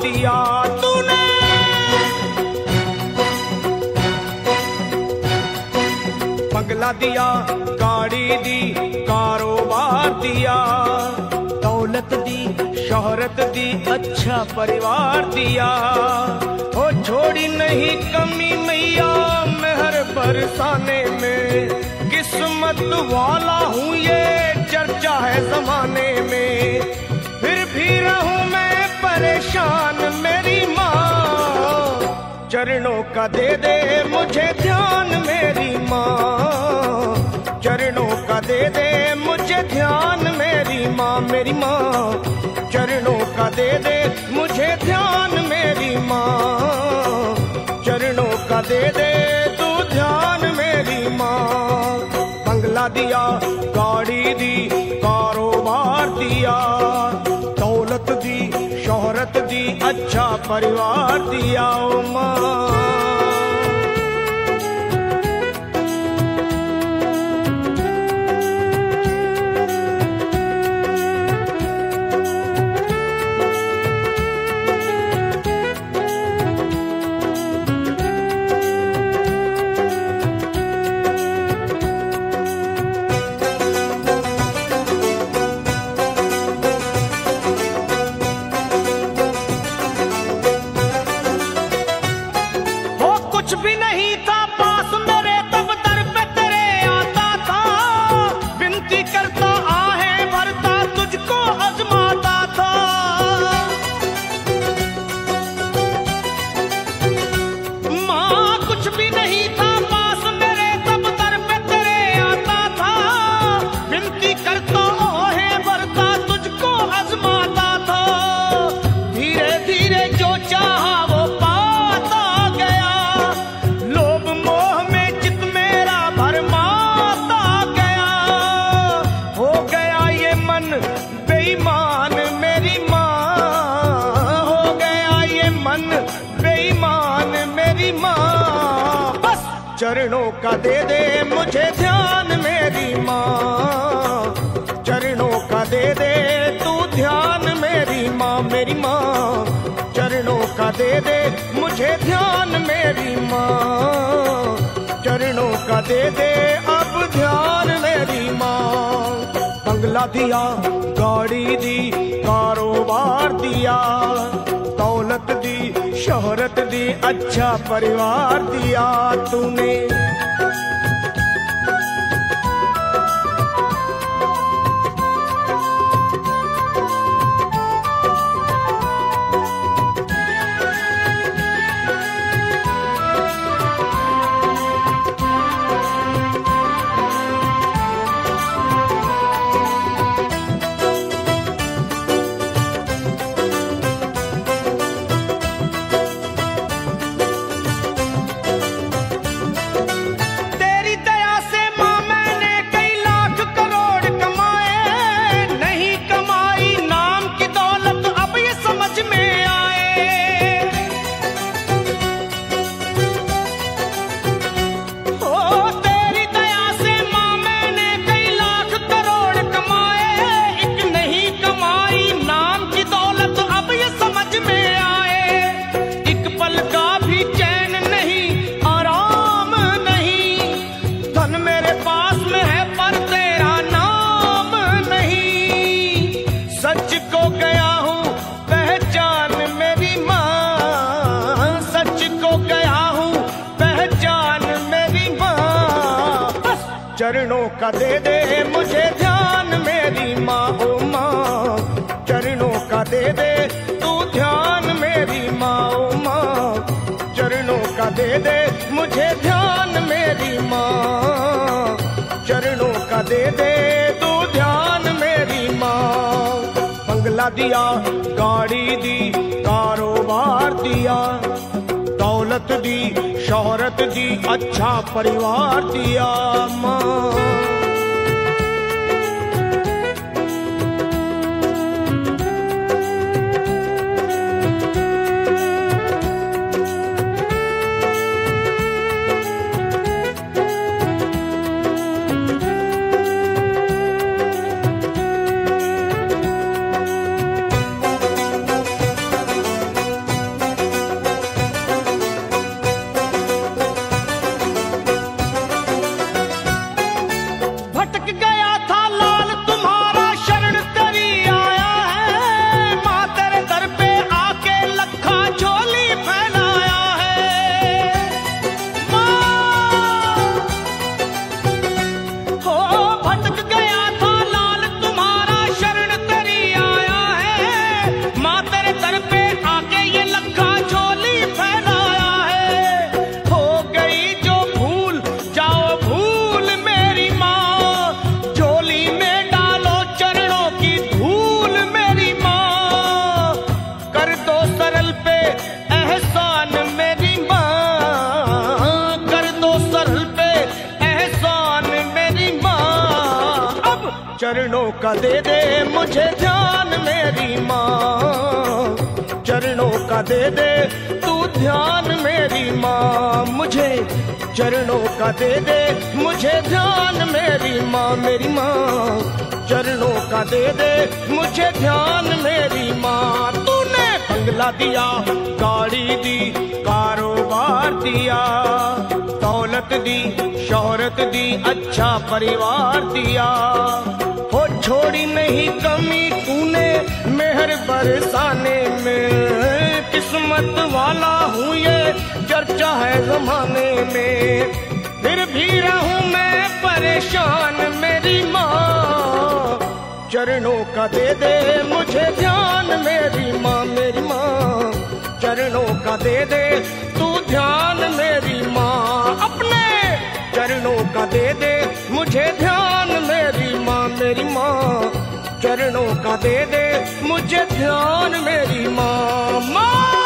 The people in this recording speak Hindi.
दिया तूने। बंगला दिया, गाड़ी दी, कारोबार दिया, दौलत दी, शोहरत दी, अच्छा परिवार दिया। ओ छोड़ी नहीं कमी मैया मेहर बरसाने में, किस्मत वाला हूँ ये चर्चा है जमाने में। फिर भी रहूं मैं परेशान मेरी माँ, चरणों का दे दे मुझे ध्यान मेरी माँ, चरणों का दे दे मुझे ध्यान मेरी माँ, मेरी माँ चरणों का दे दे मुझे ध्यान मेरी माँ, चरणों का दे दे तू ध्यान मेरी माँ। बंगला दिया, गाड़ी दी, कारोबार दिया, दौलत दी, शोहरत दी, अच्छा परिवार दिया ओ माँ। चरणों का दे दे मुझे ध्यान मेरी माँ, चरणों का दे दे तू ध्यान मेरी माँ, मेरी माँ चरणों का दे दे मुझे ध्यान मेरी माँ, चरणों का दे दे अब ध्यान मेरी माँ। बंगला दिया, गाड़ी दी, कारोबार दिया, दौलत दी, शोहरत दी, अच्छा परिवार दिया तूने। चरणों का दे दे मुझे ध्यान मेरी माँ ओ माँ, चरणों का दे दे तू ध्यान मेरी माँ ओ माँ, चरणों का दे दे मुझे ध्यान मेरी माँ, चरणों का दे दे तू ध्यान मेरी माँ। बंगला दिया, गाड़ी दी, कारोबार दिया, दौलत दी, शोहरत दी, अच्छा परिवार दिया माँ। का दे दे मुझे ध्यान मेरी माँ, चरणों का दे दे तू ध्यान मेरी माँ, मुझे चरणों का दे दे मुझे ध्यान मेरी माँ, मेरी माँ चरणों का दे दे मुझे ध्यान मेरी माँ। तूने बंगला दिया, गाड़ी दी, कारोबार दिया, दौलत दी, शोहरत दी, अच्छा परिवार दिया, हो छोड़ी नहीं कमी तूने मेहर बरसाने में, किस्मत वाला हूँ ये चर्चा है जमाने में, फिर भी रहूं मैं परेशान मेरी माँ, चरणों का दे दे मुझे ध्यान मेरी माँ, मेरी माँ चरणों का दे दे तू ध्यान मेरी माँ, अपने चरणों का दे दे मुझे ध्यान मेरी माँ, मेरी माँ चरणों का दे दे मुझे ध्यान मेरी माँ, माँ।